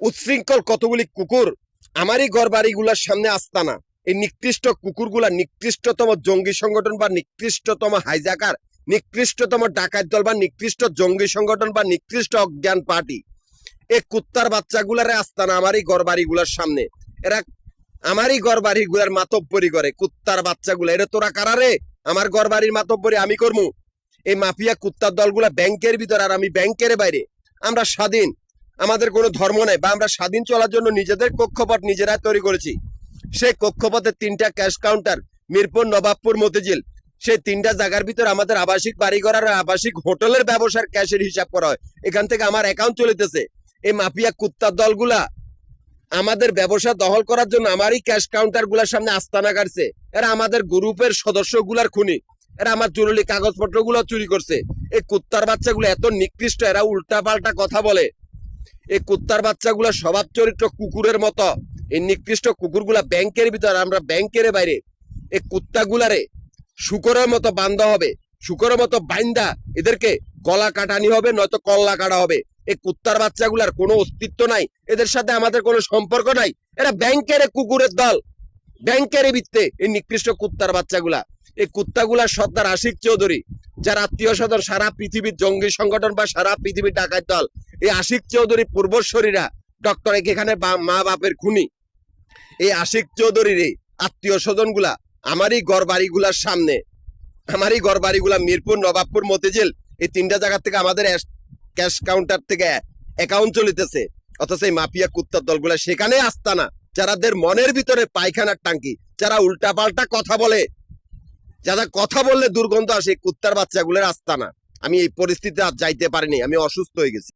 উচ্ছৃঙ্খল কতগুলি কুকুর আমারই ঘর বাড়িগুলোর সামনে আস্তানা। এই নিকৃষ্ট কুকুরগুলা নিকৃষ্টতম জঙ্গি সংগঠন বা নিকৃষ্টতম হাইজাকার, নিকৃষ্টতম ডাকাত দল বা নিকৃষ্ট জঙ্গি সংগঠন বা নিকৃষ্ট অজ্ঞান পার্টি। এই কুত্তার বাচ্চাগুলারে আস্তানা আমারই ঘর বাড়িগুলোর সামনে। এরা আমারই ঘর বাড়িগুলার মাতব্বরি করে। কুত্তার বাচ্চাগুলা, এরা তোরা কারারে আমার ঘর বাড়ির মাতব্বরি আমি করবো? এই মাফিয়া কুত্তার দলগুলা ব্যাংকের ভিতর আর আমি ব্যাংকের বাইরে। আমরা স্বাধীন, আমাদের কোনো ধর্ম নাই, বা আমরা স্বাধীন চলার জন্য নিজেদের কক্ষপথ নিজেরা তৈরি করেছি। সেই কক্ষপথের 3টা ক্যাশ কাউন্টার, মিরপুর, নবাবপুর, মতিঝিল, সেই 3টা জায়গার ভিতর আমাদের আবাসিক বাড়িঘর আর আবাসিক হোটেলের ব্যবসার ক্যাশের হিসাব করা হয়। এখান থেকে আমার অ্যাকাউন্ট চলিতেছে। এই মাফিয়া কুত্তার দলগুলা আমাদের ব্যবসা দখল করার জন্য আমারই ক্যাশ কাউন্টার গুলার সামনে আস্তানা কাটছে। এরা আমাদের গ্রুপের সদস্যগুলার খুনি। এরা আমার জরুরি কাগজপত্র গুলো চুরি করছে। এই কুত্তার বাচ্চাগুলো এত নিকৃষ্ট, এরা উল্টা পাল্টা কথা বলে। এই কুত্তার বাচ্চাগুলা স্বভাব চরিত্র কুকুরের মতো। এই নিকৃষ্ট কুকুরগুলা ব্যাংকের ভিতর, আমরা ব্যাংকের বাইরে। এই কুত্তাগুলারে শুকরের মতো বান্ধা হবে, শুকরের মতো বাইন্দা এদেরকে গলা কাটানি হবে, নয়তো কল্লা কাটা হবে। এই কুত্তার বাচ্চাগুলার কোনো অস্তিত্ব নাই, এদের সাথে আমাদের কোনো সম্পর্ক নাই। এরা ব্যাংকের কুকুরের দল, ব্যাংকের ভিত্তে এই নিকৃষ্ট কুত্তার বাচ্চাগুলা। এই কুত্তাগুলার সর্দার আশিক চৌধুরী, যার আত্মীয় স্বজন সারা পৃথিবীর জঙ্গি সংগঠন বা সারা পৃথিবীর ডাকাত দল। এই আশিক চৌধুরী পূর্বশরীরা ডক্টর এখানে মা বাপের খুনি। এই আশিক চৌধুরীর এই আত্মীয় স্বজন গুলা আমারই ঘর বাড়িগুলার সামনে, আমারই ঘর বাড়িগুলা মিরপুর, নবাবপুর, মতিঝিল, এই 3টা জায়গা থেকে আমাদের ক্যাশ কাউন্টার থেকে অ্যাকাউন্ট চলিতেছে। অথচ এই মাফিয়া কুত্তার দলগুলা সেখানে আস্তানা, যারাদের মনের ভিতরে পায়খানার টাঙ্কি, যারা উল্টা পাল্টা কথা বলে, যারা কথা বললে দুর্গন্ধ আসে, কুত্তার বাচ্চাগুলোর আস্তানা। আমি এই পরিস্থিতিতে আর যাইতে পারিনি, আমি অসুস্থ হয়ে গেছি।